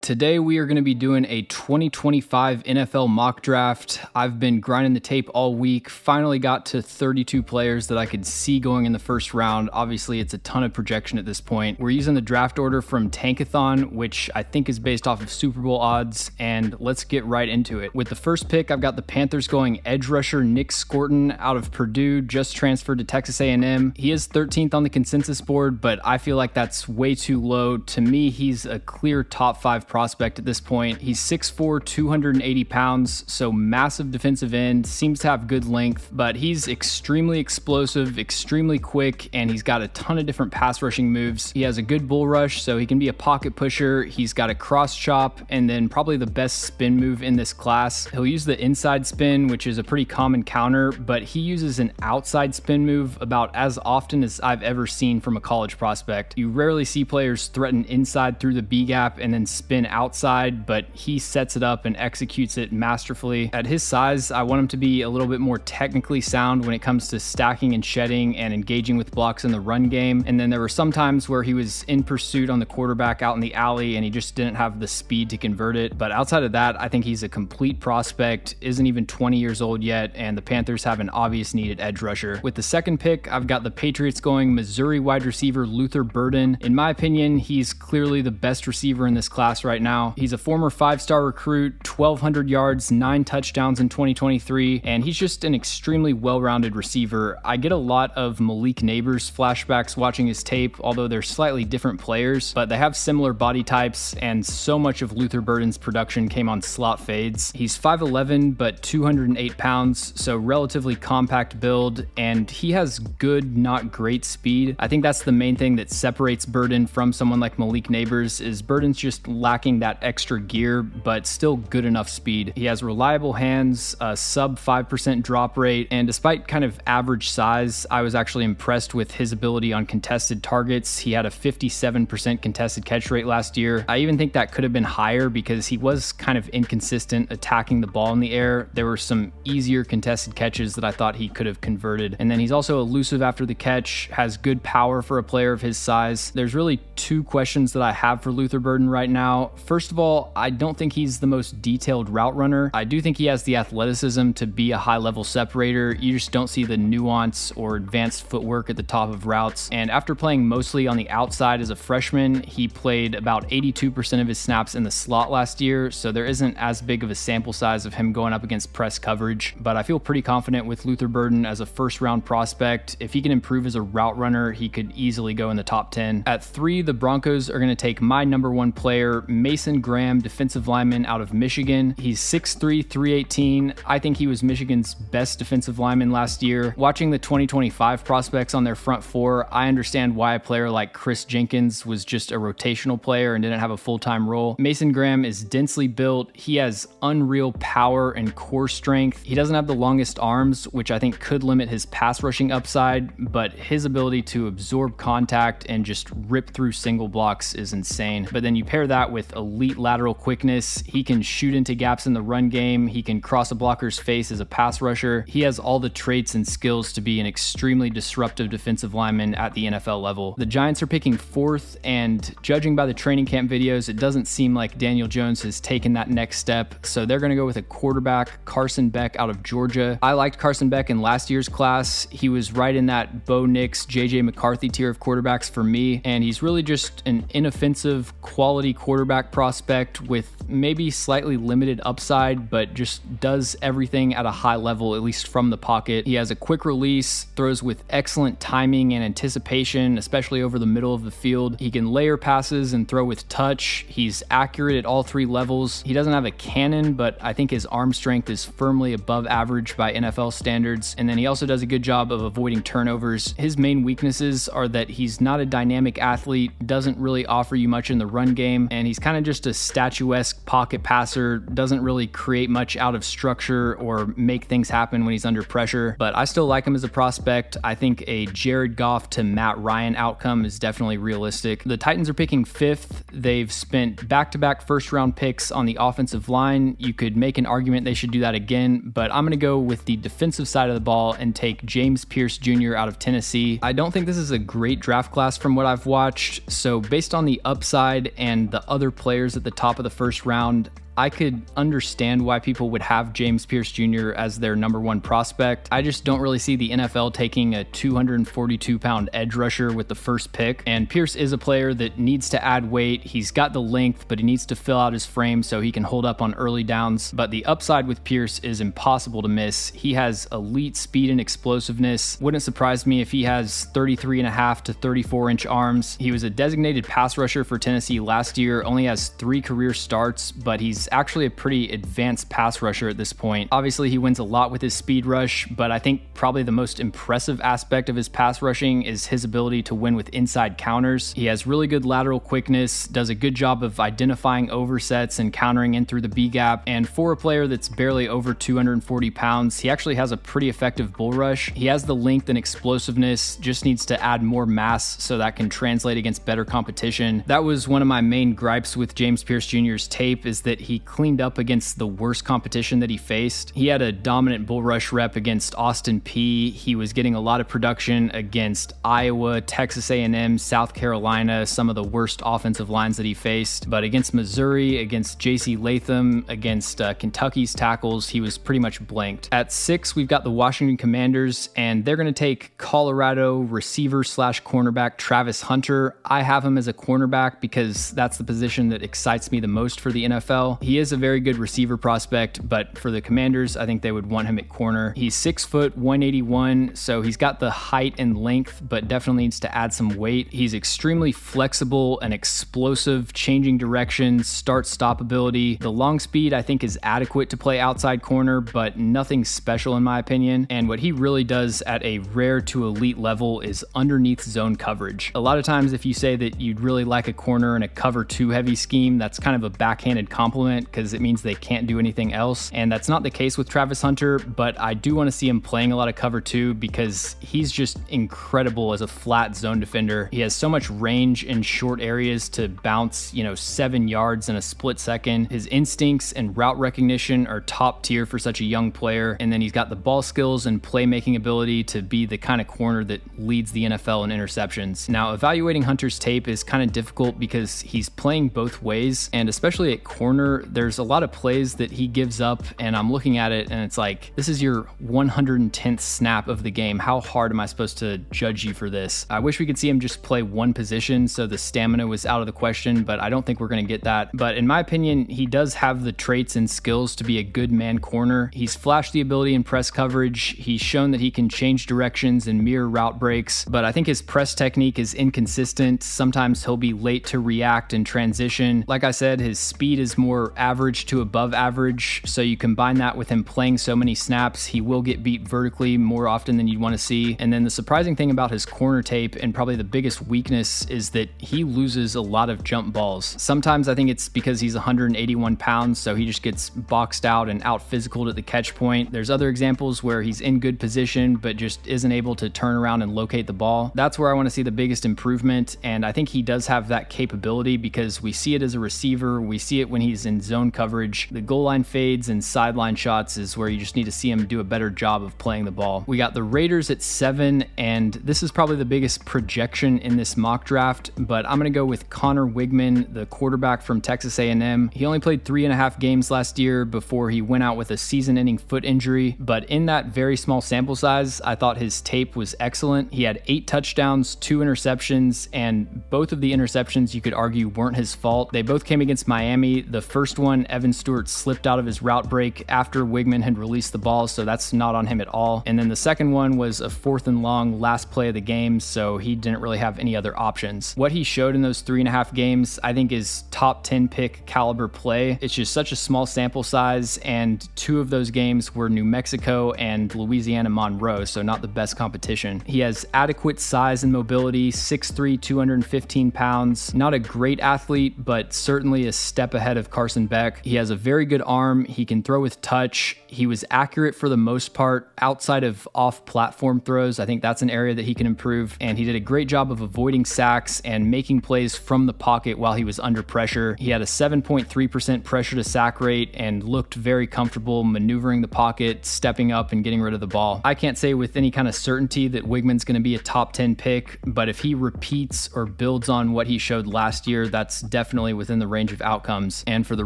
Today we are going to be doing a 2025 NFL mock draft. I've been grinding the tape all week, finally got to 32 players that I could see going in the first round. Obviously it's a ton of projection at this point. We're using the draft order from Tankathon, which I think is based off of Super Bowl odds, and let's get right into it. With the first pick, I've got the Panthers going edge rusher Nick Scorton out of Purdue, just transferred to Texas A&M. He is 13th on the consensus board, but I feel like that's way too low. To me, he's a clear top 5 prospect at this point. He's 6'4", 280 pounds, so massive defensive end, seems to have good length, but he's extremely explosive, extremely quick, and he's got a ton of different pass rushing moves. He has a good bull rush, so he can be a pocket pusher. He's got a cross chop, and then probably the best spin move in this class. He'll use the inside spin, which is a pretty common counter, but he uses an outside spin move about as often as I've ever seen from a college prospect. You rarely see players threaten inside through the B gap and then spin outside, but he sets it up and executes it masterfully. At his size, I want him to be a little bit more technically sound when it comes to stacking and shedding and engaging with blocks in the run game. And then there were some times where he was in pursuit on the quarterback out in the alley and he just didn't have the speed to convert it. But outside of that, I think he's a complete prospect, isn't even 20 years old yet, and the Panthers have an obvious need at edge rusher. With the second pick, I've got the Patriots going Missouri wide receiver Luther Burden. In my opinion, he's clearly the best receiver in this class right now. He's a former 5-star recruit, 1,200 yards, 9 touchdowns in 2023, and he's just an extremely well-rounded receiver. I get a lot of Malik Neighbors flashbacks watching his tape, although they're slightly different players, but they have similar body types, and so much of Luther Burden's production came on slot fades. He's 5'11", but 208 pounds, so relatively compact build, and he has good, not great speed. I think that's the main thing that separates Burden from someone like Malik Neighbors, is Burden's just lacking that extra gear, but still good enough speed. He has reliable hands, a sub 5% drop rate, and despite kind of average size, I was actually impressed with his ability on contested targets. He had a 57% contested catch rate last year. I even think that could have been higher because he was kind of inconsistent attacking the ball in the air. There were some easier contested catches that I thought he could have converted. And then he's also elusive after the catch, has good power for a player of his size. There's really 2 questions that I have for Luther Burden right now. First of all, I don't think he's the most detailed route runner. I do think he has the athleticism to be a high-level separator. You just don't see the nuance or advanced footwork at the top of routes. And after playing mostly on the outside as a freshman, he played about 82% of his snaps in the slot last year, so there isn't as big of a sample size of him going up against press coverage. But I feel pretty confident with Luther Burden as a first-round prospect. If he can improve as a route runner, he could easily go in the top 10. At 3, the Broncos are going to take my number 1 player, Mason Graham, defensive lineman out of Michigan. He's 6'3", 318. I think he was Michigan's best defensive lineman last year. Watching the 2025 prospects on their front 4, I understand why a player like Chris Jenkins was just a rotational player and didn't have a full-time role. Mason Graham is densely built. He has unreal power and core strength. He doesn't have the longest arms, which I think could limit his pass rushing upside, but his ability to absorb contact and just rip through single blocks is insane. But then you pair that with elite lateral quickness. He can shoot into gaps in the run game. He can cross a blocker's face as a pass rusher. He has all the traits and skills to be an extremely disruptive defensive lineman at the NFL level. The Giants are picking 4th, and judging by the training camp videos, it doesn't seem like Daniel Jones has taken that next step, so they're going to go with a quarterback, Carson Beck out of Georgia. I liked Carson Beck in last year's class. He was right in that Bo Nix, JJ McCarthy tier of quarterbacks for me, and he's really just an inoffensive, quality quarterback prospect with maybe slightly limited upside, but just does everything at a high level, at least from the pocket. He has a quick release, throws with excellent timing and anticipation, especially over the middle of the field. He can layer passes and throw with touch. He's accurate at all 3 levels. He doesn't have a cannon, but I think his arm strength is firmly above average by NFL standards. And then he also does a good job of avoiding turnovers. His main weaknesses are that he's not a dynamic athlete, doesn't really offer you much in the run game, and he's kind of just a statuesque pocket passer, doesn't really create much out of structure or make things happen when he's under pressure. But I still like him as a prospect. I think a Jared Goff to Matt Ryan outcome is definitely realistic. The Titans are picking 5th. They've spent back-to-back first-round picks on the offensive line. You could make an argument they should do that again, but I'm going to go with the defensive side of the ball and take James Pierce Jr. out of Tennessee. I don't think this is a great draft class from what I've watched, so based on the upside and the other players at the top of the first round, I could understand why people would have James Pierce Jr. as their number one prospect. I just don't really see the NFL taking a 242-pound edge rusher with the first pick. And Pierce is a player that needs to add weight. He's got the length, but he needs to fill out his frame so he can hold up on early downs. But the upside with Pierce is impossible to miss. He has elite speed and explosiveness. Wouldn't surprise me if he has 33.5 to 34-inch arms. He was a designated pass rusher for Tennessee last year, only has 3 career starts, but he's actually a pretty advanced pass rusher at this point. Obviously, he wins a lot with his speed rush, but I think probably the most impressive aspect of his pass rushing is his ability to win with inside counters. He has really good lateral quickness, does a good job of identifying oversets and countering in through the B gap, and for a player that's barely over 240 pounds, he actually has a pretty effective bull rush. He has the length and explosiveness, just needs to add more mass so that can translate against better competition. That was one of my main gripes with James Pierce Jr.'s tape, is that he cleaned up against the worst competition that he faced. He had a dominant bull rush rep against Austin Peay. He was getting a lot of production against Iowa, Texas A&M, South Carolina, some of the worst offensive lines that he faced. But against Missouri, against J.C. Latham, against Kentucky's tackles, he was pretty much blanked. At 6, we've got the Washington Commanders, and they're going to take Colorado receiver/cornerback Travis Hunter. I have him as a cornerback because that's the position that excites me the most for the NFL. He is a very good receiver prospect, but for the Commanders, I think they would want him at corner. He's 6 foot, 181, so he's got the height and length, but definitely needs to add some weight. He's extremely flexible and explosive, changing directions, start-stop ability. The long speed, I think, is adequate to play outside corner, but nothing special in my opinion. And what he really does at a rare to elite level is underneath zone coverage. A lot of times, if you say that you'd really like a corner in a cover 2 heavy scheme, that's kind of a backhanded compliment, because it means they can't do anything else. And that's not the case with Travis Hunter, but I do want to see him playing a lot of cover 2 because he's just incredible as a flat zone defender. He has so much range in short areas to bounce, 7 yards in a split second. His instincts and route recognition are top tier for such a young player. And then he's got the ball skills and playmaking ability to be the kind of corner that leads the NFL in interceptions. Now, evaluating Hunter's tape is kind of difficult because he's playing both ways, and especially at corner, there's a lot of plays that he gives up, and I'm looking at it and it's like, this is your 110th snap of the game. How hard am I supposed to judge you for this? I wish we could see him just play one position so the stamina was out of the question, but I don't think we're going to get that. But in my opinion, he does have the traits and skills to be a good man corner. He's flashed the ability in press coverage. He's shown that he can change directions and mirror route breaks, but I think his press technique is inconsistent. Sometimes he'll be late to react and transition. Like I said, his speed is more average to above average, so you combine that with him playing so many snaps, he will get beat vertically more often than you'd want to see. And then the surprising thing about his corner tape, and probably the biggest weakness, is that he loses a lot of jump balls. Sometimes I think it's because he's 181 pounds, so he just gets boxed out and out physicaled at the catch point. There's other examples where he's in good position but just isn't able to turn around and locate the ball. That's where I want to see the biggest improvement, and I think he does have that capability because we see it as a receiver, we see it when he's in zone coverage. The goal line fades and sideline shots is where you just need to see him do a better job of playing the ball. We got the Raiders at 7, and this is probably the biggest projection in this mock draft, but I'm going to go with Connor Wigman, the quarterback from Texas A&M. He only played 3.5 games last year before he went out with a season-ending foot injury, but in that very small sample size, I thought his tape was excellent. He had 8 touchdowns, 2 interceptions, and both of the interceptions you could argue weren't his fault. They both came against Miami. The first one, Evan Stewart slipped out of his route break after Wigman had released the ball, so that's not on him at all. And then the second one was a 4th and long last play of the game, so he didn't really have any other options. What he showed in those 3.5 games, I think, is top 10 pick caliber play. It's just such a small sample size, and 2 of those games were New Mexico and Louisiana Monroe, so not the best competition. He has adequate size and mobility, 6'3", 215 pounds. Not a great athlete, but certainly a step ahead of Carson Carson Beck. He has a very good arm. He can throw with touch. He was accurate for the most part outside of off-platform throws. I think that's an area that he can improve. And he did a great job of avoiding sacks and making plays from the pocket while he was under pressure. He had a 7.3% pressure to sack rate and looked very comfortable maneuvering the pocket, stepping up and getting rid of the ball. I can't say with any kind of certainty that Wigman's going to be a top 10 pick, but if he repeats or builds on what he showed last year, that's definitely within the range of outcomes. And for the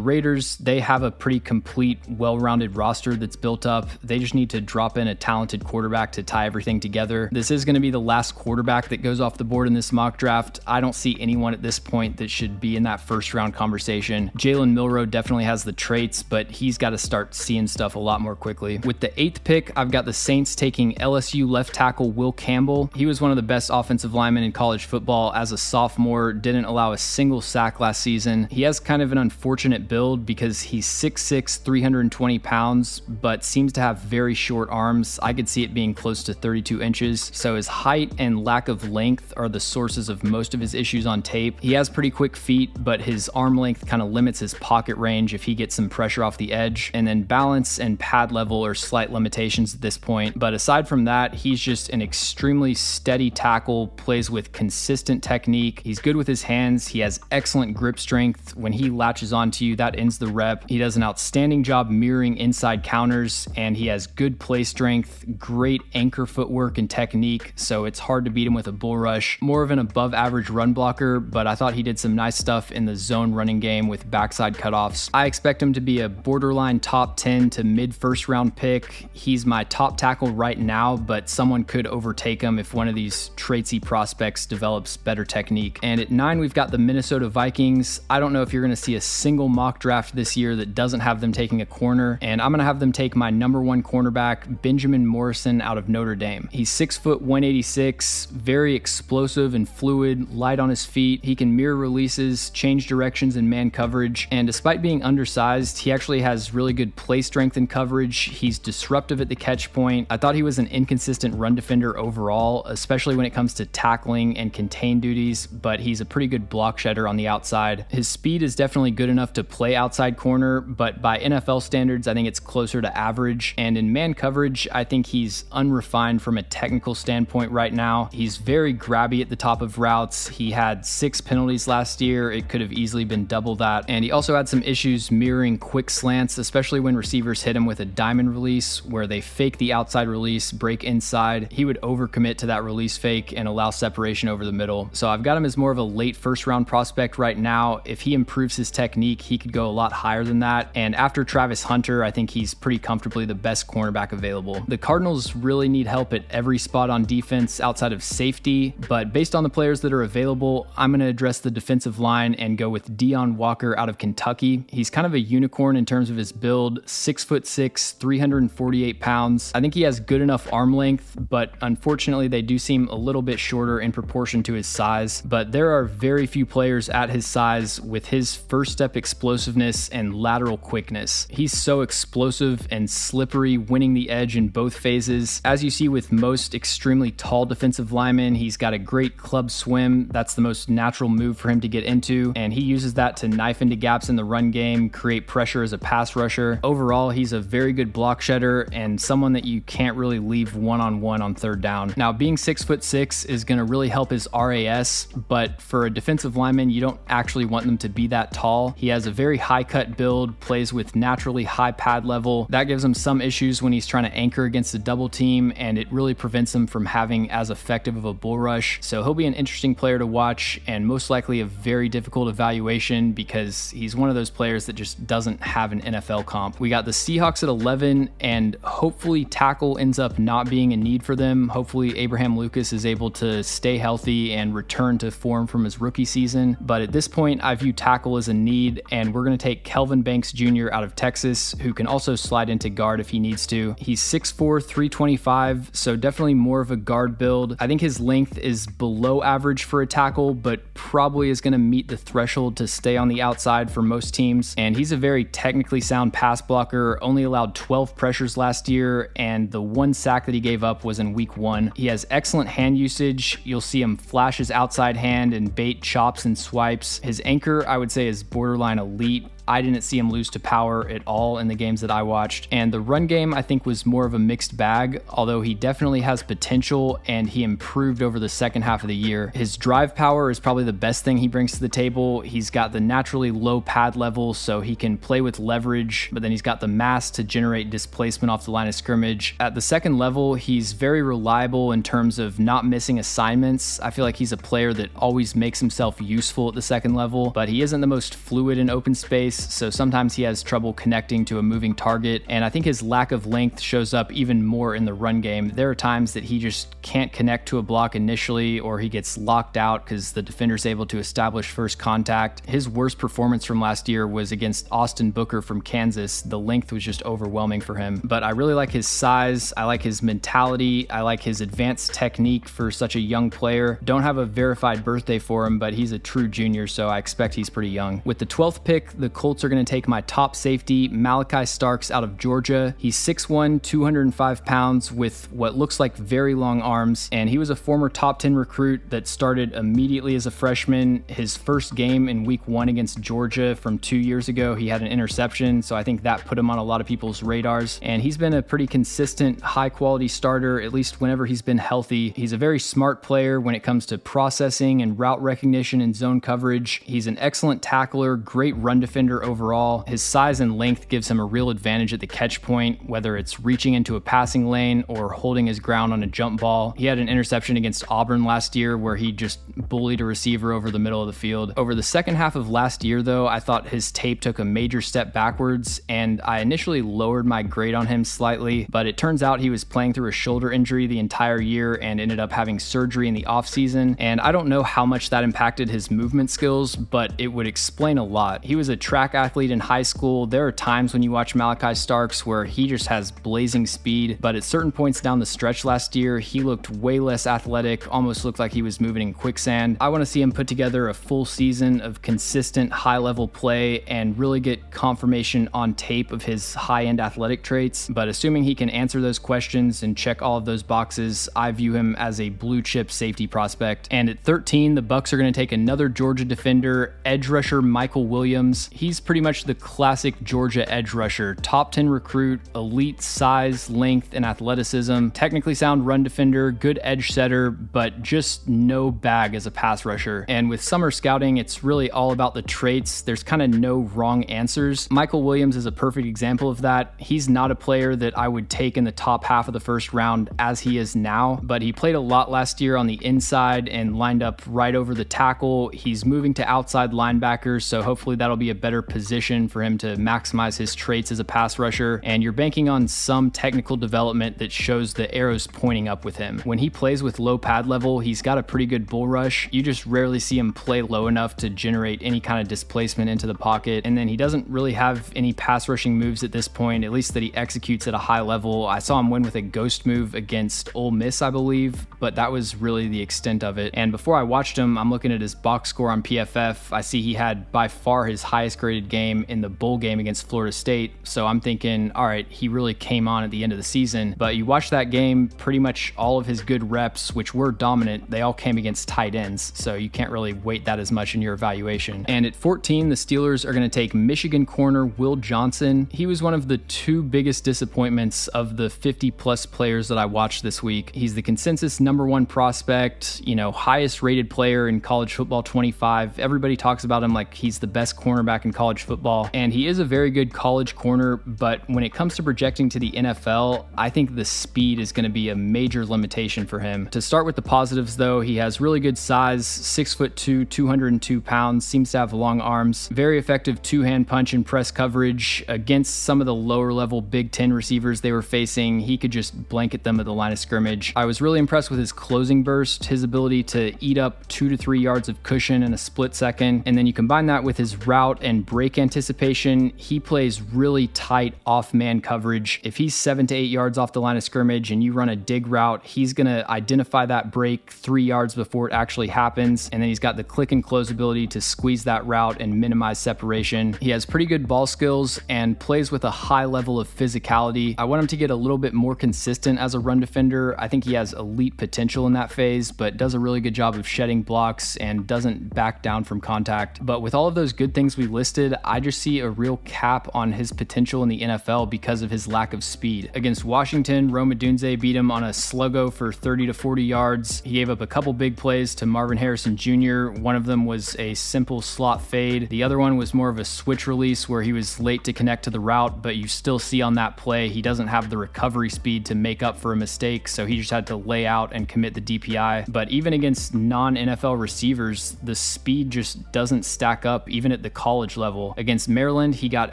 Raiders, they have a pretty complete, well-rounded roster that's built up. They just need to drop in a talented quarterback to tie everything together. This is going to be the last quarterback that goes off the board in this mock draft. I don't see anyone at this point that should be in that first round conversation. Jalen Milroe definitely has the traits, but he's got to start seeing stuff a lot more quickly. With the 8th pick, I've got the Saints taking LSU left tackle Will Campbell. He was one of the best offensive linemen in college football as a sophomore, didn't allow a single sack last season. He has kind of an unfortunate build because he's 6'6", 320 pounds, but seems to have very short arms. I could see it being close to 32 inches. So his height and lack of length are the sources of most of his issues on tape. He has pretty quick feet, but his arm length kind of limits his pocket range if he gets some pressure off the edge. And then balance and pad level are slight limitations at this point. But aside from that, he's just an extremely steady tackle, plays with consistent technique. He's good with his hands. He has excellent grip strength. When he latches onto you, that ends the rep. He does an outstanding job mirroring inside counters, and he has good play strength, great anchor footwork and technique, so it's hard to beat him with a bull rush. More of an above average run blocker, but I thought he did some nice stuff in the zone running game with backside cutoffs. I expect him to be a borderline top 10 to mid first round pick. He's my top tackle right now, but someone could overtake him if one of these traitsy prospects develops better technique. And at 9, we've got the Minnesota Vikings. I don't know if you're going to see a single mock draft this year that doesn't have them taking a corner, and I'm going to have them take my number 1 cornerback, Benjamin Morrison out of Notre Dame. He's 6 foot 186, very explosive and fluid, light on his feet. He can mirror releases, change directions in man coverage, and despite being undersized, he actually has really good play strength and coverage. He's disruptive at the catch point. I thought he was an inconsistent run defender overall, especially when it comes to tackling and contain duties, but he's a pretty good block shedder on the outside. His speed is definitely good enough to play outside corner, but by NFL standards, I think it's closer to average. And in man coverage, I think he's unrefined from a technical standpoint right now. He's very grabby at the top of routes. He had 6 penalties last year. It could have easily been double that. And he also had some issues mirroring quick slants, especially when receivers hit him with a diamond release where they fake the outside release, break inside. He would overcommit to that release fake and allow separation over the middle. So I've got him as more of a late first round prospect right now. If he improves his technique, he could go a lot higher than that. And after Travis Hunter, I think he's pretty comfortably the best cornerback available. The Cardinals really need help at every spot on defense outside of safety, but based on the players that are available, I'm going to address the defensive line and go with Deion Walker out of Kentucky. He's kind of a unicorn in terms of his build, 6'6", 348 pounds. I think he has good enough arm length, but unfortunately they do seem a little bit shorter in proportion to his size. But there are very few players at his size with his first step explosiveness and lateral quickness. He's so explosive and slippery, winning the edge in both phases. As you see with most extremely tall defensive linemen, he's got a great club swim. That's the most natural move for him to get into, and he uses that to knife into gaps in the run game, create pressure as a pass rusher. Overall, he's a very good block shedder and someone that you can't really leave one-on-one on third down. Now, being 6'6" is going to really help his RAS, but for a defensive lineman, you don't actually want them to be that tall. He has a very high cut build, plays with naturally high pad level. That gives him some issues when he's trying to anchor against a double team, and it really prevents him from having as effective of a bull rush. So he'll be an interesting player to watch and most likely a very difficult evaluation because he's one of those players that just doesn't have an NFL comp. We got the Seahawks at 11, and hopefully tackle ends up not being a need for them. Hopefully Abraham Lucas is able to stay healthy and return to form from his rookie season. But at this point, I view tackle as a need, and we're going to take Kelvin Banks Jr. out of Texas, who can also slide into guard if he needs to. He's 6'4", 325, so definitely more of a guard build. I think his length is below average for a tackle, but probably is going to meet the threshold to stay on the outside for most teams. And he's a very technically sound pass blocker, only allowed 12 pressures last year, and the 1 sack that he gave up was in week 1. He has excellent hand usage. You'll see him flash his outside hand and bait chops and swipes. His anchor, I would say, is borderline elite. I didn't see him lose to power at all in the games that I watched. And the run game, I think, was more of a mixed bag, although he definitely has potential and he improved over the second half of the year. His drive power is probably the best thing he brings to the table. He's got the naturally low pad level, so he can play with leverage, but then he's got the mass to generate displacement off the line of scrimmage. At the second level, he's very reliable in terms of not missing assignments. I feel like he's a player that always makes himself useful at the second level, but he isn't the most fluid in open space, so sometimes he has trouble connecting to a moving target, and I think his lack of length shows up even more in the run game. There are times that he just can't connect to a block initially, or he gets locked out because the defender's able to establish first contact. His worst performance from last year was against Austin Booker from Kansas. The length was just overwhelming for him, but I really like his size. I like his mentality. I like his advanced technique for such a young player. Don't have a verified birthday for him, but he's a true junior, so I expect he's pretty young. With the 12th pick, the Colts are going to take my top safety, Malaki Starks out of Georgia. He's 6'1", 205 pounds with what looks like very long arms, and he was a former top 10 recruit that started immediately as a freshman. His first game in week 1 against Georgia from 2 years ago, he had an interception, so I think that put him on a lot of people's radars, and he's been a pretty consistent, high-quality starter, at least whenever he's been healthy. He's a very smart player when it comes to processing and route recognition and zone coverage. He's an excellent tackler, great run defender overall. His size and length gives him a real advantage at the catch point, whether it's reaching into a passing lane or holding his ground on a jump ball. He had an interception against Auburn last year where he just bullied a receiver over the middle of the field. Over the second half of last year, though, I thought his tape took a major step backwards, and I initially lowered my grade on him slightly, but it turns out he was playing through a shoulder injury the entire year and ended up having surgery in the offseason, and I don't know how much that impacted his movement skills, but it would explain a lot. He was a track athlete in high school. There are times when you watch Malaki Starks where he just has blazing speed, but at certain points down the stretch last year, he looked way less athletic, almost looked like he was moving in quicksand. I want to see him put together a full season of consistent high-level play and really get confirmation on tape of his high-end athletic traits, but assuming he can answer those questions and check all of those boxes, I view him as a blue-chip safety prospect. And at 13, the Bucs are going to take another Georgia defender, edge rusher Michael Williams. He's pretty much the classic Georgia edge rusher, top 10 recruit, elite size, length, and athleticism, technically sound run defender, good edge setter, but just no bag as a pass rusher. And with summer scouting, it's really all about the traits. There's kind of no wrong answers. Michael Williams is a perfect example of that. He's not a player that I would take in the top half of the first round as he is now, but he played a lot last year on the inside and lined up right over the tackle. He's moving to outside linebackers, so hopefully that'll be a better position for him to maximize his traits as a pass rusher, and you're banking on some technical development that shows the arrows pointing up with him. When he plays with low pad level, he's got a pretty good bull rush. You just rarely see him play low enough to generate any kind of displacement into the pocket, and then he doesn't really have any pass rushing moves at this point, at least that he executes at a high level. I saw him win with a ghost move against Ole Miss, I believe, but that was really the extent of it. And before I watched him, I'm looking at his box score on PFF. I see he had by far his highest graded game in the bowl game against Florida State, so I'm thinking, all right, he really came on at the end of the season. But you watch that game, pretty much all of his good reps, which were dominant, they all came against tight ends, so you can't really weight that as much in your evaluation. And at 14, the Steelers are going to take Michigan corner Will Johnson. He was one of the two biggest disappointments of the 50-plus players that I watched this week. He's the consensus #1 prospect, highest rated player in college football 25. Everybody talks about him like he's the best cornerback in college football, and he is a very good college corner, but when it comes to projecting to the NFL, I think the speed is going to be a major limitation for him. To start with the positives, though, he has really good size, 6'2", 202 pounds, seems to have long arms, very effective two-hand punch and press coverage against some of the lower-level Big Ten receivers they were facing. He could just blanket them at the line of scrimmage. I was really impressed with his closing burst, his ability to eat up 2 to 3 yards of cushion in a split second, and then you combine that with his route and break anticipation. He plays really tight off-man coverage. If he's 7 to 8 yards off the line of scrimmage and you run a dig route, he's going to identify that break 3 yards before it actually happens, and then he's got the click and close ability to squeeze that route and minimize separation. He has pretty good ball skills and plays with a high level of physicality. I want him to get a little bit more consistent as a run defender. I think he has elite potential in that phase, but does a really good job of shedding blocks and doesn't back down from contact. But with all of those good things we listed, listed, I just see a real cap on his potential in the NFL because of his lack of speed. Against Washington, Rome Odunze beat him on a sluggo for 30 to 40 yards. He gave up a couple big plays to Marvin Harrison Jr. One of them was a simple slot fade. The other one was more of a switch release where he was late to connect to the route, but you still see on that play he doesn't have the recovery speed to make up for a mistake, so he just had to lay out and commit the DPI. But even against non-NFL receivers, the speed just doesn't stack up even at the college level. Against Maryland, he got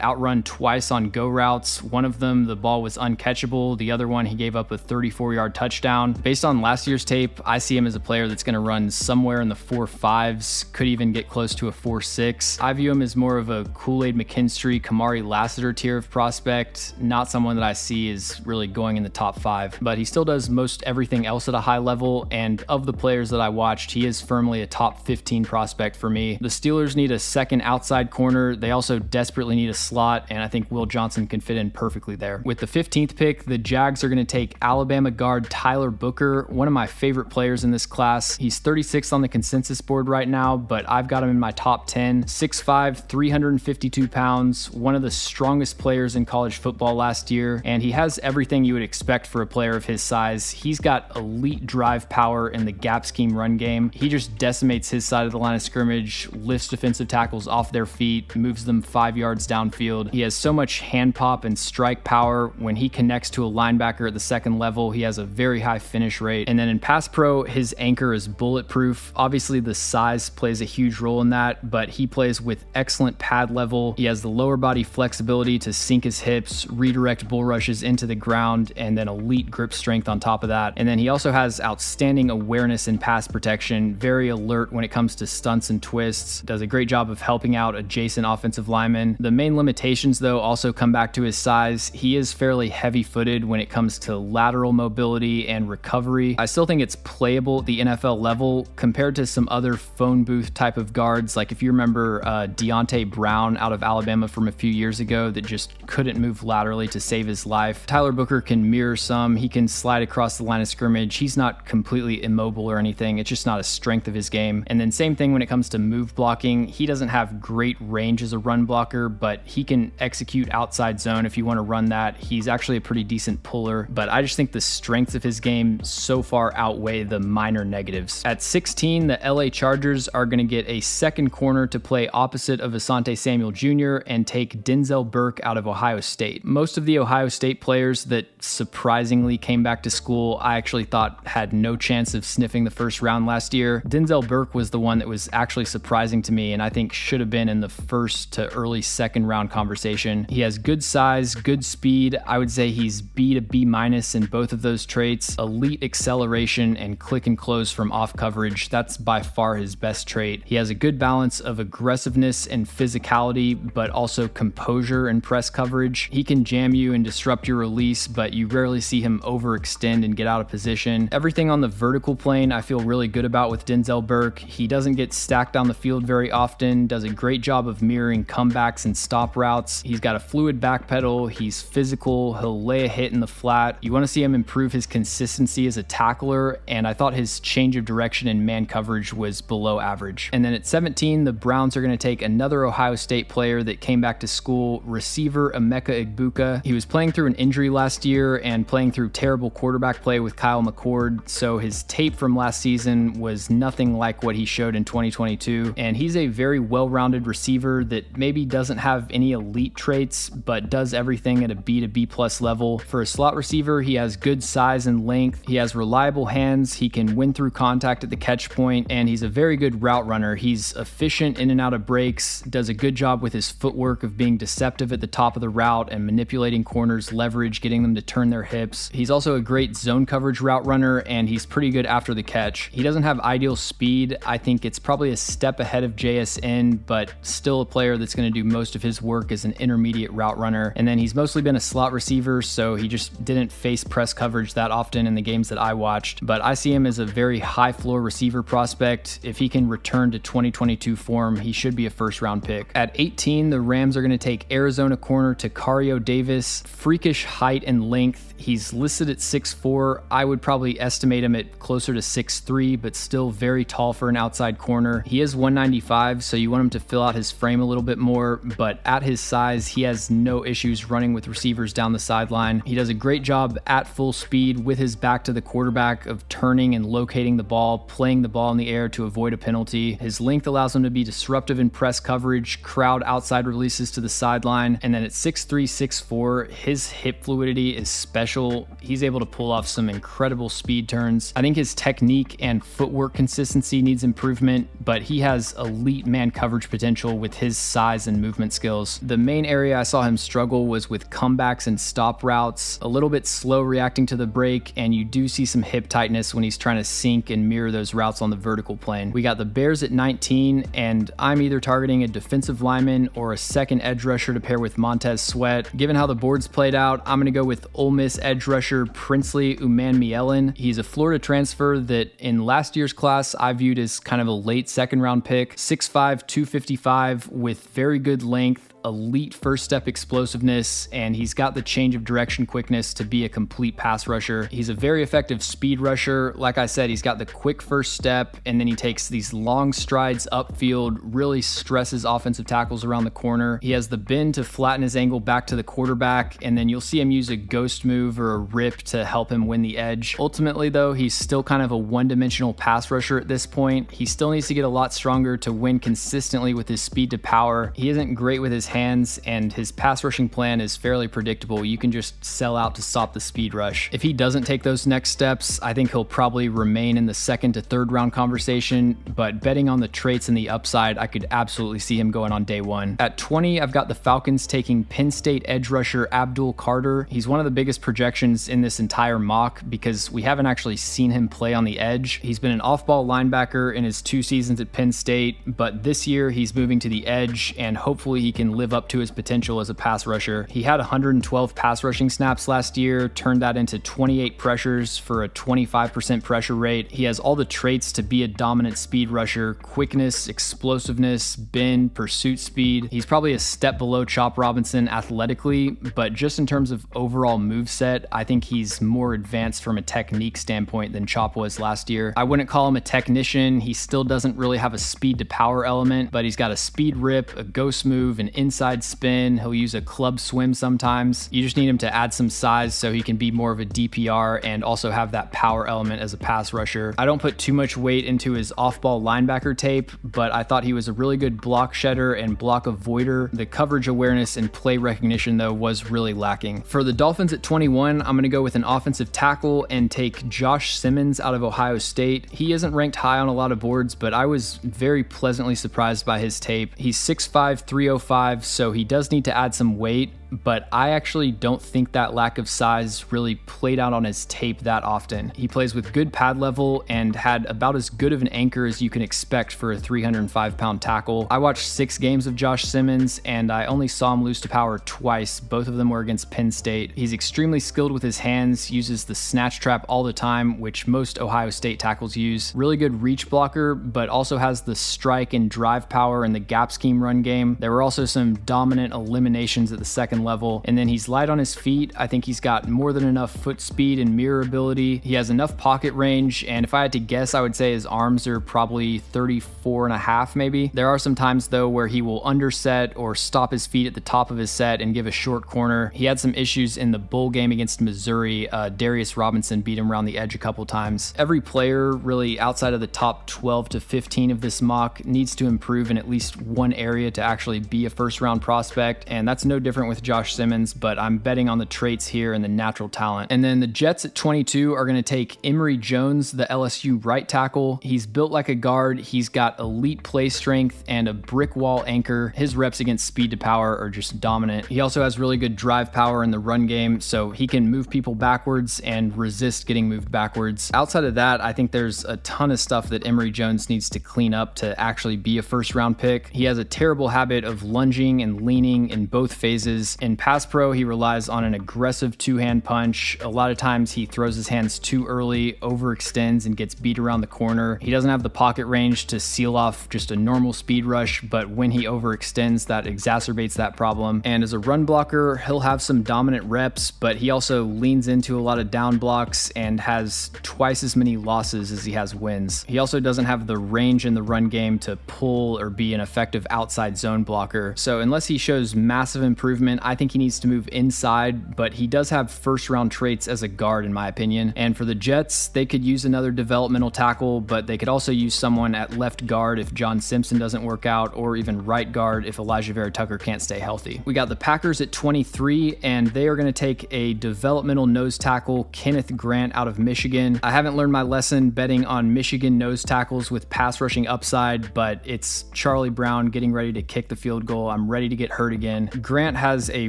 outrun twice on go routes. One of them, the ball was uncatchable. The other one, he gave up a 34-yard touchdown. Based on last year's tape, I see him as a player that's going to run somewhere in the 4.5s, could even get close to a 4.6. I view him as more of a Kool-Aid McKinstry, Kamari Lassiter tier of prospect, not someone that I see is really going in the top 5, but he still does most everything else at a high level, and of the players that I watched, he is firmly a top 15 prospect for me. The Steelers need a second outside corner. They also desperately need a slot, and I think Will Johnson can fit in perfectly there. With the 15th pick, the Jags are going to take Alabama guard Tyler Booker, one of my favorite players in this class. He's 36th on the consensus board right now, but I've got him in my top 10. 6'5", 352 pounds, one of the strongest players in college football last year, and he has everything you would expect for a player of his size. He's got elite drive power in the gap scheme run game. He just decimates his side of the line of scrimmage, lifts defensive tackles off their feet, moves them 5 yards downfield. He has so much hand pop and strike power. When he connects to a linebacker at the second level, he has a very high finish rate. And then in pass pro, his anchor is bulletproof. Obviously the size plays a huge role in that, but he plays with excellent pad level. He has the lower body flexibility to sink his hips, redirect bull rushes into the ground, and then elite grip strength on top of that. And then he also has outstanding awareness in pass protection, very alert when it comes to stunts and twists, does a great job of helping out adjacent offensive linemen. The main limitations though also come back to his size. He is fairly heavy footed when it comes to lateral mobility and recovery. I still think it's playable at the NFL level compared to some other phone booth type of guards. Like if you remember Deontay Brown out of Alabama from a few years ago that just couldn't move laterally to save his life. Tyler Booker can mirror some. He can slide across the line of scrimmage. He's not completely immobile or anything. It's just not a strength of his game. And then same thing when it comes to move blocking. He doesn't have great range as a run blocker, but he can execute outside zone if you want to run that. He's actually a pretty decent puller, but I just think the strengths of his game so far outweigh the minor negatives. At 16, the LA Chargers are going to get a second corner to play opposite of Asante Samuel Jr. and take Denzel Burke out of Ohio State. Most of the Ohio State players that surprisingly came back to school, I actually thought had no chance of sniffing the first round last year. Denzel Burke was the one that was actually surprising to me and I think should have been in the first to early second round conversation. He has good size, good speed. I would say he's B to B minus in both of those traits. Elite acceleration and click and close from off coverage. That's by far his best trait. He has a good balance of aggressiveness and physicality, but also composure and press coverage. He can jam you and disrupt your release, but you rarely see him overextend and get out of position. Everything on the vertical plane I feel really good about with Denzel Burke. He doesn't get stacked down the field very often, does a great job of mirroring comebacks and stop routes. He's got a fluid back pedal. He's physical. He'll lay a hit in the flat. You want to see him improve his consistency as a tackler, and I thought his change of direction in man coverage was below average. And then at 17, the Browns are going to take another Ohio State player that came back to school, receiver Emeka Egbuka. He was playing through an injury last year and playing through terrible quarterback play with Kyle McCord, so his tape from last season was nothing like what he showed in 2022, and he's a very well-rounded receiver that maybe doesn't have any elite traits, but does everything at a B to B plus level. For a slot receiver, he has good size and length. He has reliable hands. He can win through contact at the catch point, and he's a very good route runner. He's efficient in and out of breaks, does a good job with his footwork of being deceptive at the top of the route and manipulating corners' leverage, getting them to turn their hips. He's also a great zone coverage route runner, and he's pretty good after the catch. He doesn't have ideal speed. I think it's probably a step ahead of JSN, but still a player that's going to do most of his work as an intermediate route runner. And then he's mostly been a slot receiver, so he just didn't face press coverage that often in the games that I watched. But I see him as a very high floor receiver prospect. If he can return to 2022 form, he should be a first round pick. At 18, the Rams are going to take Arizona corner Tacario Davis. Freakish height and length. He's listed at 6'4". I would probably estimate him at closer to 6'3", but still very tall for an outside corner. He is 195, so you want him to fill out his frame frame a little bit more, but at his size, he has no issues running with receivers down the sideline. He does a great job at full speed with his back to the quarterback of turning and locating the ball, playing the ball in the air to avoid a penalty. His length allows him to be disruptive in press coverage, crowd outside releases to the sideline, and then at 6'3", 6'4", his hip fluidity is special. He's able to pull off some incredible speed turns. I think his technique and footwork consistency needs improvement, but he has elite man coverage potential with his size and movement skills. The main area I saw him struggle was with comebacks and stop routes, a little bit slow reacting to the break, and you do see some hip tightness when he's trying to sink and mirror those routes on the vertical plane. We got the Bears at 19, and I'm either targeting a defensive lineman or a second edge rusher to pair with Montez Sweat. Given how the boards played out, I'm going to go with Ole Miss edge rusher Princely Umanmielen. He's a Florida transfer that in last year's class I viewed as kind of a late second round pick. 6'5", 255 with very good length, elite first step explosiveness, and he's got the change of direction quickness to be a complete pass rusher. He's a very effective speed rusher. Like I said, he's got the quick first step, and then he takes these long strides upfield, really stresses offensive tackles around the corner. He has the bend to flatten his angle back to the quarterback, and then you'll see him use a ghost move or a rip to help him win the edge. Ultimately though, he's still kind of a one-dimensional pass rusher at this point. He still needs to get a lot stronger to win consistently with his speed to power. He isn't great with his hands, and his pass rushing plan is fairly predictable. You can just sell out to stop the speed rush. If he doesn't take those next steps, I think he'll probably remain in the second to third round conversation, but betting on the traits and the upside, I could absolutely see him going on day one. At 20, I've got the Falcons taking Penn State edge rusher Abdul Carter. He's one of the biggest projections in this entire mock because we haven't actually seen him play on the edge. He's been an off-ball linebacker in his 2 seasons at Penn State, but this year he's moving to the edge, and hopefully he can live up to his potential as a pass rusher. He had 112 pass rushing snaps last year, turned that into 28 pressures for a 25% pressure rate. He has all the traits to be a dominant speed rusher: quickness, explosiveness, bend, pursuit speed. He's probably a step below Chop Robinson athletically, but just in terms of overall move set, I think he's more advanced from a technique standpoint than Chop was last year. I wouldn't call him a technician. He still doesn't really have a speed to power element, but he's got a speed rip, a ghost move, an inside spin. He'll use a club swim sometimes. You just need him to add some size so he can be more of a DPR and also have that power element as a pass rusher. I don't put too much weight into his off-ball linebacker tape, but I thought he was a really good block shedder and block avoider. The coverage awareness and play recognition though was really lacking. For the Dolphins at 21, I'm going to go with an offensive tackle and take Josh Simmons out of Ohio State. He isn't ranked high on a lot of boards, but I was very pleasantly surprised by his tape. He's 6'5", 305, so he does need to add some weight, but I actually don't think that lack of size really played out on his tape that often. He plays with good pad level and had about as good of an anchor as you can expect for a 305-pound tackle. I watched 6 games of Josh Simmons, and I only saw him lose to power twice. Both of them were against Penn State. He's extremely skilled with his hands, uses the snatch trap all the time, which most Ohio State tackles use. Really good reach blocker, but also has the strike and drive power in the gap scheme run game. There were also some dominant eliminations at the second level, and then he's light on his feet. I think he's got more than enough foot speed and mirror ability. He has enough pocket range, and if I had to guess, I would say his arms are probably 34 and a half maybe. There are some times though where he will underset or stop his feet at the top of his set and give a short corner. He had some issues in the bowl game against Missouri. Darius Robinson beat him around the edge a couple times. Every player really outside of the top 12 to 15 of this mock needs to improve in at least one area to actually be a first round prospect, and that's no different with Josh Simmons, but I'm betting on the traits here and the natural talent. And then the Jets at 22 are going to take Emory Jones, the LSU right tackle. He's built like a guard. He's got elite play strength and a brick wall anchor. His reps against speed to power are just dominant. He also has really good drive power in the run game, so he can move people backwards and resist getting moved backwards. Outside of that, I think there's a ton of stuff that Emory Jones needs to clean up to actually be a first round pick. He has a terrible habit of lunging and leaning in both phases. In pass pro, he relies on an aggressive two-hand punch. A lot of times he throws his hands too early, overextends, and gets beat around the corner. He doesn't have the pocket range to seal off just a normal speed rush, but when he overextends, that exacerbates that problem. And as a run blocker, he'll have some dominant reps, but he also leans into a lot of down blocks and has twice as many losses as he has wins. He also doesn't have the range in the run game to pull or be an effective outside zone blocker. So unless he shows massive improvement, I think he needs to move inside, but he does have first round traits as a guard in my opinion. And for the Jets, they could use another developmental tackle, but they could also use someone at left guard if John Simpson doesn't work out, or even right guard if Elijah Vera Tucker can't stay healthy. We got the Packers at 23, and they are going to take a developmental nose tackle, Kenneth Grant out of Michigan. I haven't learned my lesson betting on Michigan nose tackles with pass rushing upside, but it's Charlie Brown getting ready to kick the field goal. I'm ready to get hurt again. Grant has a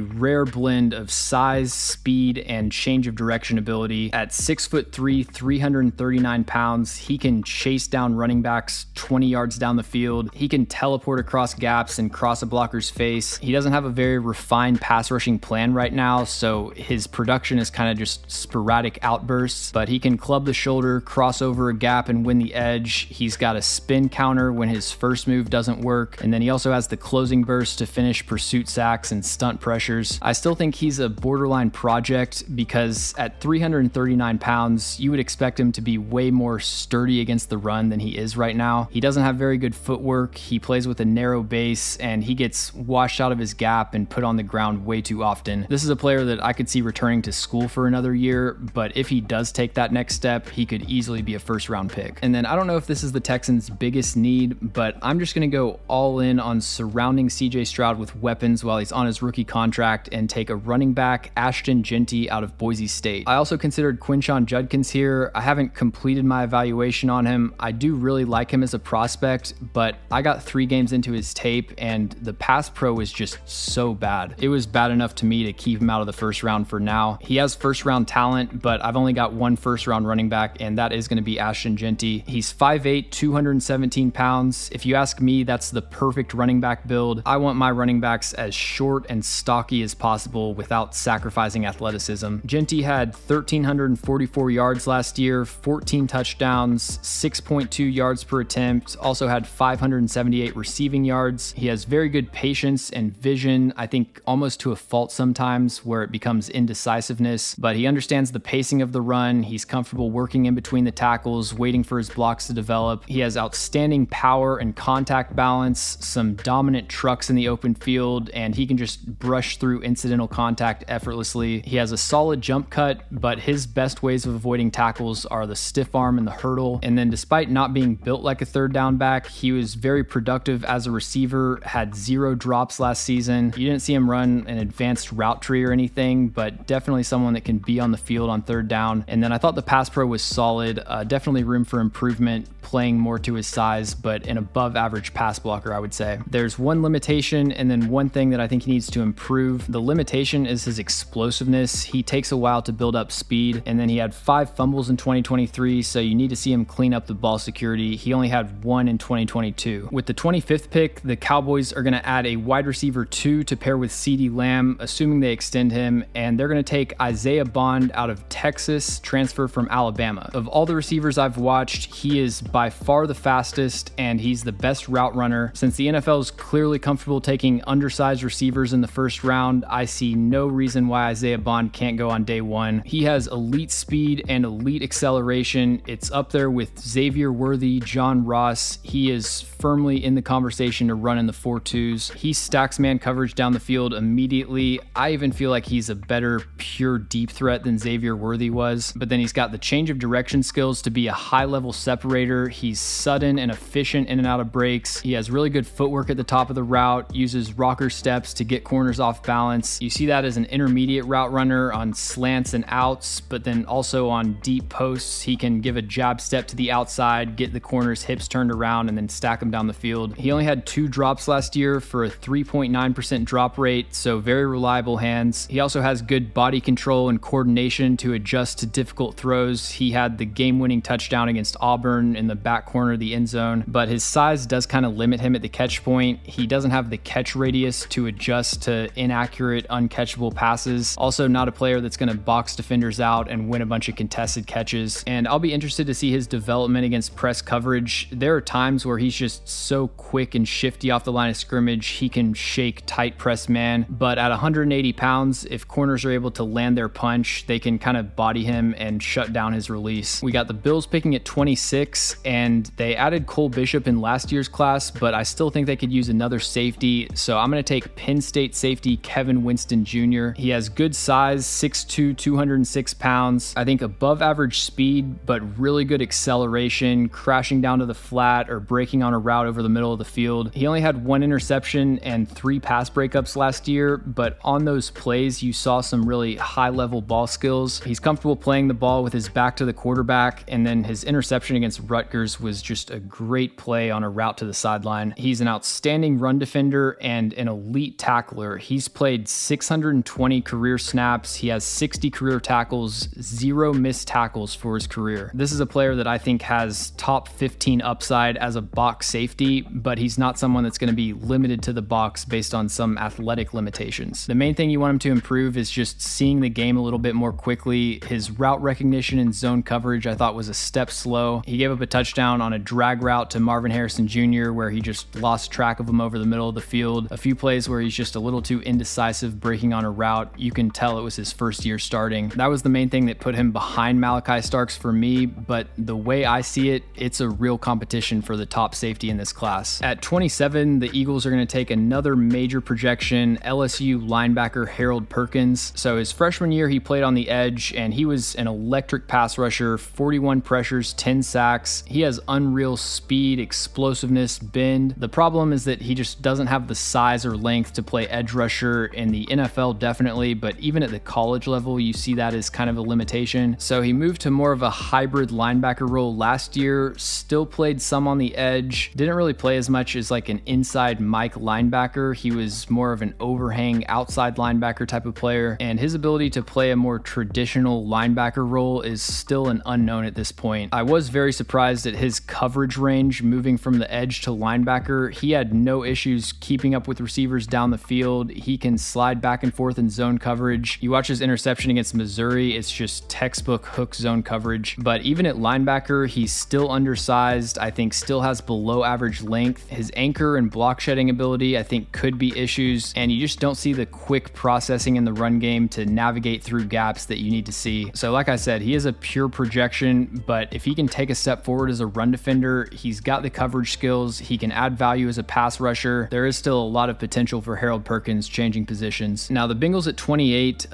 rare blend of size, speed, and change of direction ability. At 6'3", 339 pounds, he can chase down running backs 20 yards down the field. He can teleport across gaps and cross a blocker's face. He doesn't have a very refined pass rushing plan right now, so his production is kind of just sporadic outbursts, but he can club the shoulder, cross over a gap, and win the edge. He's got a spin counter when his first move doesn't work, and then he also has the closing burst to finish pursuit sacks and stunt pressures. I still think he's a borderline project because at 339 pounds, you would expect him to be way more sturdy against the run than he is right now. He doesn't have very good footwork, he plays with a narrow base, and he gets washed out of his gap and put on the ground way too often. This is a player that I could see returning to school for another year, but if he does take that next step, he could easily be a first round pick. And then I don't know if this is the Texans' biggest need, but I'm just going to go all in on surrounding CJ Stroud with weapons while he's on his rookie contract and take a running back, Ashton Jeanty out of Boise State. I also considered Quinshon Judkins here. I haven't completed my evaluation on him. I do really like him as a prospect, but I got 3 games into his tape and the pass pro was just so bad. It was bad enough to me to keep him out of the first round for now. He has first round talent, but I've only got one first round running back, and that is going to be Ashton Jeanty. He's 5'8", 217 pounds. If you ask me, that's the perfect running back build. I want my running backs as short and stocky as possible without sacrificing athleticism. Jeanty had 1,344 yards last year, 14 touchdowns, 6.2 yards per attempt, also had 578 receiving yards. He has very good patience and vision, I think almost to a fault sometimes where it becomes indecisiveness, but he understands the pacing of the run. He's comfortable working in between the tackles, waiting for his blocks to develop. He has outstanding power and contact balance, some dominant trucks in the open field, and he can just brush through incidental contact effortlessly. He has a solid jump cut, but his best ways of avoiding tackles are the stiff arm and the hurdle. And then despite not being built like a third down back, he was very productive as a receiver, had 0 drops last season. You didn't see him run an advanced route tree or anything, but definitely someone that can be on the field on third down. And then I thought the pass pro was solid, definitely room for improvement, playing more to his size, but an above average pass blocker, I would say. There's one limitation and then one thing that I think he needs to improve. The limitation is his explosiveness. He takes a while to build up speed, and then he had 5 fumbles in 2023, so you need to see him clean up the ball security. He only had 1 in 2022. With the 25th pick, the Cowboys are going to add a wide receiver 2 to pair with CeeDee Lamb, assuming they extend him, and they're going to take Isaiah Bond out of Texas, transfer from Alabama. Of all the receivers I've watched, he is by far the fastest, and he's the best route runner. Since the NFL is clearly comfortable taking undersized receivers in the first round, I see no reason why Isaiah Bond can't go on day 1. He has elite speed and elite acceleration. It's up there with Xavier Worthy, John Ross. He is firmly in the conversation to run in the 4.2s. He stacks man coverage down the field immediately. I even feel like he's a better pure deep threat than Xavier Worthy was, but then he's got the change of direction skills to be a high-level separator. He's sudden and efficient in and out of breaks. He has really good footwork at the top of the route, uses rocker steps to get corners off balance. You see that as an intermediate route runner on slants and outs, but then also on deep posts. He can give a jab step to the outside, get the corner's hips turned around, and then stack them down the field. He only had 2 drops last year for a 3.9% drop rate, so very reliable hands. He also has good body control and coordination to adjust to difficult throws. He had the game-winning touchdown against Auburn in the back corner of the end zone, but his size does kind of limit him at the catch point. He doesn't have the catch radius to adjust to inaccurate, uncatchable passes. Also not a player that's going to box defenders out and win a bunch of contested catches. And I'll be interested to see his development against press coverage. There are times where he's just so quick and shifty off the line of scrimmage, he can shake tight press man. But at 180 pounds, if corners are able to land their punch, they can kind of body him and shut down his release. We got the Bills picking at 26, and they added Cole Bishop in last year's class, but I still think they could use another safety. So I'm going to take Penn State safety Kevin Winston Jr. He has good size, 6'2", 206 pounds. I think above average speed, but really good acceleration, crashing down to the flat or breaking on a route over the middle of the field. He only had 1 interception and 3 pass breakups last year, but on those plays, you saw some really high-level ball skills. He's comfortable playing the ball with his back to the quarterback, and then his interception against Rutgers was just a great play on a route to the sideline. He's an outstanding run defender and an elite tackler. He's played 620 career snaps. He has 60 career tackles, 0 missed tackles for his career. This is a player that I think has top 15 upside as a box safety, but he's not someone that's going to be limited to the box based on some athletic limitations. The main thing you want him to improve is just seeing the game a little bit more quickly. His route recognition and zone coverage I thought was a step slow. He gave up a touchdown on a drag route to Marvin Harrison Jr. where he just lost track of him over the middle of the field. A few plays where he's just a little too indecisive breaking on a route. You can tell it was his first year starting. That was the main thing that put him behind Malachi Starks for me, but the way I see it, it's a real competition for the top safety in this class. At 27, the Eagles are going to take another major projection, LSU linebacker Harold Perkins. So his freshman year, he played on the edge, and he was an electric pass rusher, 41 pressures, 10 sacks. He has unreal speed, explosiveness, bend. The problem is that he just doesn't have the size or length to play edge rusher in the NFL, definitely, but even at the college level, you see that as kind of a limitation. So he moved to more of a hybrid linebacker role last year, still played some on the edge, didn't really play as much as like an inside Mike linebacker. He was more of an overhang outside linebacker type of player, and his ability to play a more traditional linebacker role is still an unknown at this point. I was very surprised at his coverage range moving from the edge to linebacker. He had no issues keeping up with receivers down the field. He can slide back and forth in zone coverage. You watch his interception against Missouri, it's just textbook hook zone coverage. But even at linebacker, he's still undersized. I think still has below average length. His anchor and block shedding ability, I think, could be issues, and you just don't see the quick processing in the run game to navigate through gaps that you need to see. So like I said, he is a pure projection, but if he can take a step forward as a run defender, he's got the coverage skills, he can add value as a pass rusher. There is still a lot of potential for Harold Perkins changing positions. Now the Bengals at 28,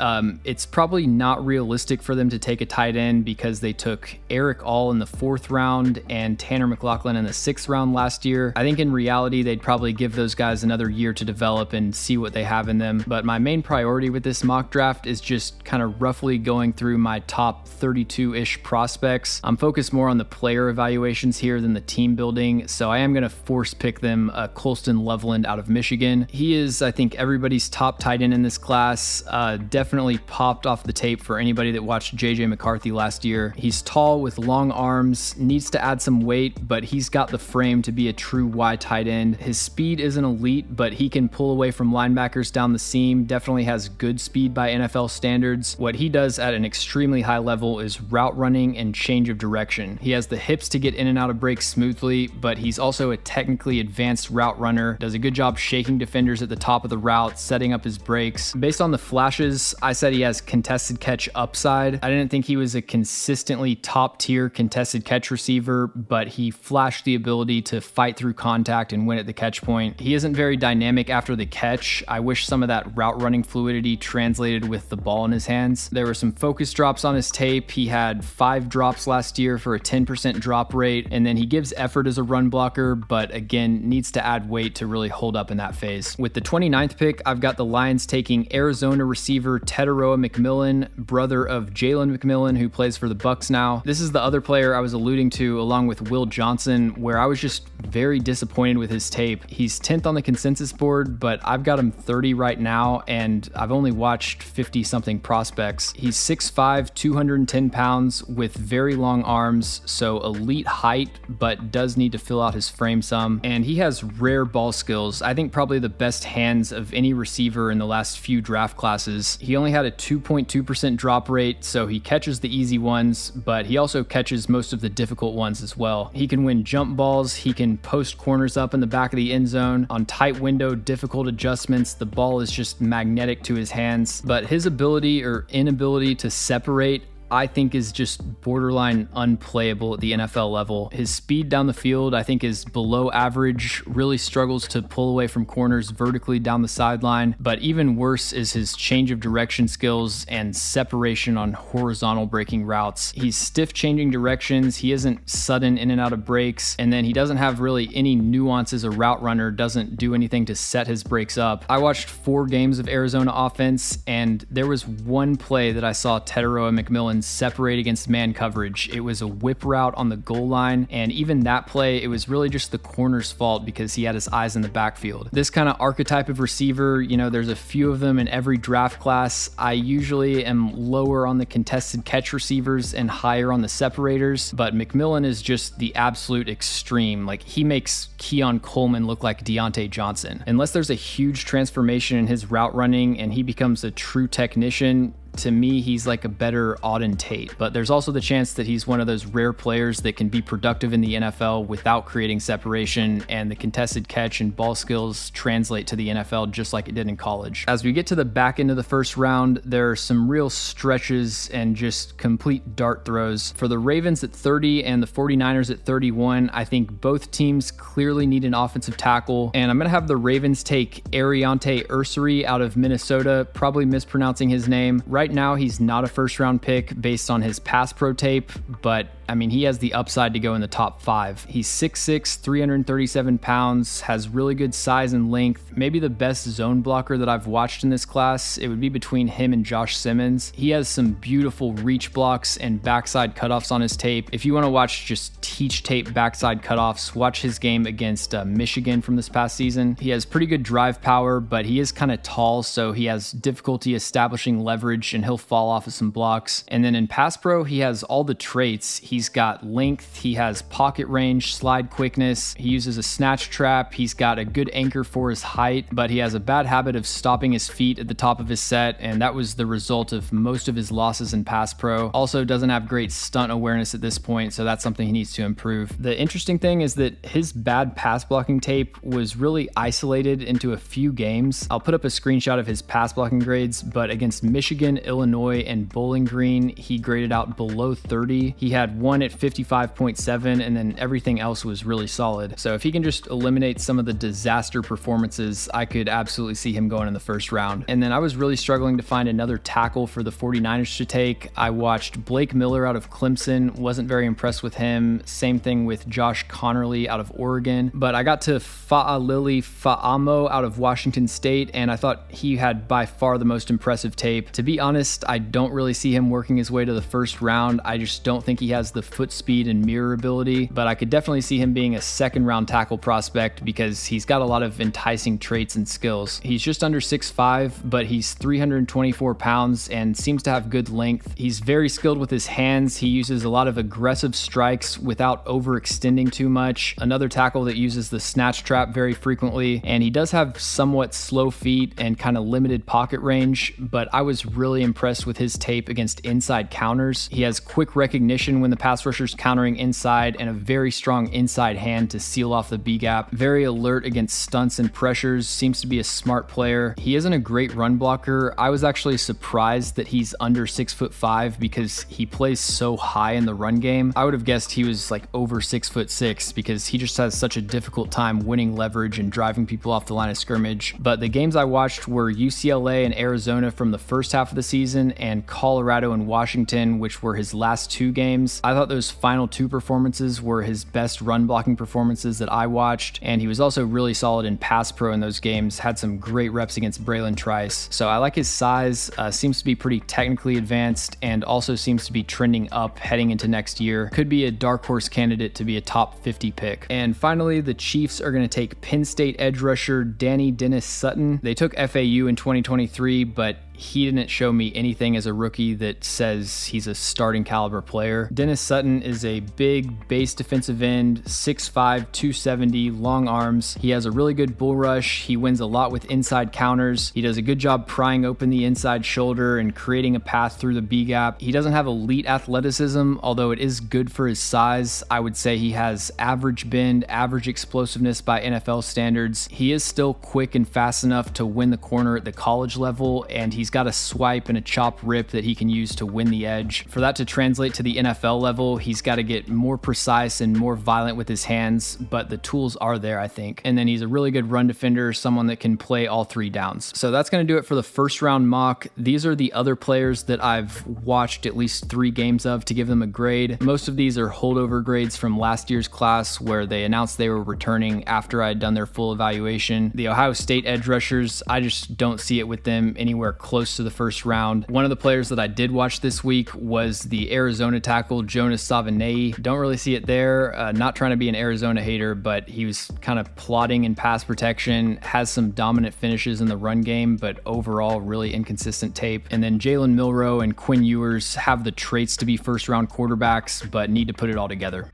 it's probably not realistic for them to take a tight end because they took Eric All in the 4th round and Tanner McLaughlin in the 6th round last year. I think in reality, they'd probably give those guys another year to develop and see what they have in them. But my main priority with this mock draft is just kind of roughly going through my top 32-ish prospects. I'm focused more on the player evaluations here than the team building, so I am going to force pick them Colston Loveland out of Michigan. He is, I think, everybody's top tight end in this class. Definitely popped off the tape for anybody that watched JJ McCarthy last year. He's tall with long arms, needs to add some weight, but he's got the frame to be a true wide tight end. His speed isn't elite, but he can pull away from linebackers down the seam, definitely has good speed by NFL standards. What he does at an extremely high level is route running and change of direction. He has the hips to get in and out of breaks smoothly, but he's also a technically advanced route runner, does a good job shaking defenders at the top of the route, setting up his breaks. Based on the flashes, I said he has contested catch upside. I didn't think he was a consistently top tier contested catch receiver, but he flashed the ability to fight through contact and win at the catch point. He isn't very dynamic after the catch. I wish some of that route running fluidity translated with the ball in his hands. There were some focus drops on his tape. He had 5 drops last year for a 10% drop rate, and then he gives effort as a run blocker, but again, needs to add weight to really hold up in that phase. With the 29th pick, I've got the Lions taking Arizona receiver Teteroa McMillan, brother of Jalen McMillan, who plays for the Bucs now. This is the other player I was alluding to along with Will Johnson, where I was just very disappointed with his tape. He's 10th on the consensus board, but I've got him 30 right now, and I've only watched 50-something prospects. He's 6'5", 210 pounds with very long arms, so elite height, but does need to fill out his frame some, and he has rare ball skills. I think probably the best hands of any receiver in the last few draft classes. He only had a 2.2% drop rate, so he catches the easy ones, but he also catches most of the difficult ones as well. He can win jump balls, he can post corners up in the back of the end zone. On tight window, difficult adjustments, the ball is just magnetic to his hands, but his ability or inability to separate, I think, is just borderline unplayable at the NFL level. His speed down the field, I think, is below average, really struggles to pull away from corners vertically down the sideline, but even worse is his change of direction skills and separation on horizontal breaking routes. He's stiff changing directions, he isn't sudden in and out of breaks, and then he doesn't have really any nuance as a route runner, doesn't do anything to set his breaks up. I watched 4 games of Arizona offense, and there was one play that I saw Teteroa McMillan separate against man coverage. It was a whip route on the goal line, and even that play, it was really just the corner's fault because he had his eyes in the backfield. This kind of archetype of receiver, you know, there's a few of them in every draft class. I usually am lower on the contested catch receivers and higher on the separators, but McMillan is just the absolute extreme. Like, he makes Keon Coleman look like Deontay Johnson. Unless there's a huge transformation in his route running and he becomes a true technician, to me, he's like a better Auden Tate, but there's also the chance that he's one of those rare players that can be productive in the NFL without creating separation, and the contested catch and ball skills translate to the NFL just like it did in college. As we get to the back end of the first round, there are some real stretches and just complete dart throws. For the Ravens at 30 and the 49ers at 31, I think both teams clearly need an offensive tackle, and I'm going to have the Ravens take Ariante Ursary out of Minnesota, probably mispronouncing his name. Right now, he's not a first-round pick based on his pass pro tape, but I mean, he has the upside to go in the top 5. He's 6'6", 337 pounds, has really good size and length. Maybe the best zone blocker that I've watched in this class. It would be between him and Josh Simmons. He has some beautiful reach blocks and backside cutoffs on his tape. If you want to watch just teach tape backside cutoffs, watch his game against Michigan from this past season. He has pretty good drive power, but he is kind of tall, so he has difficulty establishing leverage and he'll fall off of some blocks. And then in pass pro, he has all the traits. He's got length, he has pocket range, slide quickness, he uses a snatch trap, he's got a good anchor for his height, but he has a bad habit of stopping his feet at the top of his set, and that was the result of most of his losses in pass pro. Also doesn't have great stunt awareness at this point, so that's something he needs to improve. The interesting thing is that his bad pass blocking tape was really isolated into a few games. I'll put up a screenshot of his pass blocking grades, but against Michigan, Illinois, and Bowling Green, he graded out below 30. He had one at 55.7, and then everything else was really solid. So if he can just eliminate some of the disaster performances, I could absolutely see him going in the first round. And then I was really struggling to find another tackle for the 49ers to take. I watched Blake Miller out of Clemson, wasn't very impressed with him. Same thing with Josh Connerly out of Oregon. But I got to Fa'alili Fa'amo out of Washington State, and I thought he had by far the most impressive tape. To be honest, I don't really see him working his way to the first round. I just don't think he has the foot speed and mirror ability, but I could definitely see him being a second round tackle prospect because he's got a lot of enticing traits and skills. He's just under 6'5", but he's 324 pounds and seems to have good length. He's very skilled with his hands. He uses a lot of aggressive strikes without overextending too much. Another tackle that uses the snatch trap very frequently, and he does have somewhat slow feet and kind of limited pocket range, but I was really impressed with his tape against inside counters. He has quick recognition when the pass rusher's countering inside and a very strong inside hand to seal off the B gap. Very alert against stunts and pressures, seems to be a smart player. He isn't a great run blocker. I was actually surprised that he's under 6'5" because he plays so high in the run game. I would have guessed he was like over 6'6" because he just has such a difficult time winning leverage and driving people off the line of scrimmage. But the games I watched were UCLA and Arizona from the first half of the season and Colorado and Washington, which were his last 2 games. I thought those final 2 performances were his best run blocking performances that I watched, and he was also really solid in pass pro in those games, had some great reps against Braylon Trice. So I like his size, seems to be pretty technically advanced, and also seems to be trending up heading into next year. Could be a dark horse candidate to be a top 50 pick. And finally, the Chiefs are going to take Penn State edge rusher Danny Dennis Sutton. They took FAU in 2023, but he didn't show me anything as a rookie that says he's a starting caliber player. Dennis Sutton is a big base defensive end, 6'5", 270, long arms. He has a really good bull rush. He wins a lot with inside counters. He does a good job prying open the inside shoulder and creating a path through the B gap. He doesn't have elite athleticism, although it is good for his size. I would say he has average bend, average explosiveness by NFL standards. He is still quick and fast enough to win the corner at the college level, and he's got a swipe and a chop rip that he can use to win the edge. For that to translate to the NFL level, he's got to get more precise and more violent with his hands, but the tools are there, I think. And then he's a really good run defender, someone that can play all 3 downs. So that's going to do it for the first round mock. These are the other players that I've watched at least 3 games of to give them a grade. Most of these are holdover grades from last year's class where they announced they were returning after I had done their full evaluation. The Ohio State edge rushers, I just don't see it with them anywhere close to the first round. One of the players that I did watch this week was the Arizona tackle, Jonas Savanei. Don't really see it there. Not trying to be an Arizona hater, but he was kind of plodding in pass protection, has some dominant finishes in the run game, but overall really inconsistent tape. And then Jalen Milroe and Quinn Ewers have the traits to be first round quarterbacks, but need to put it all together.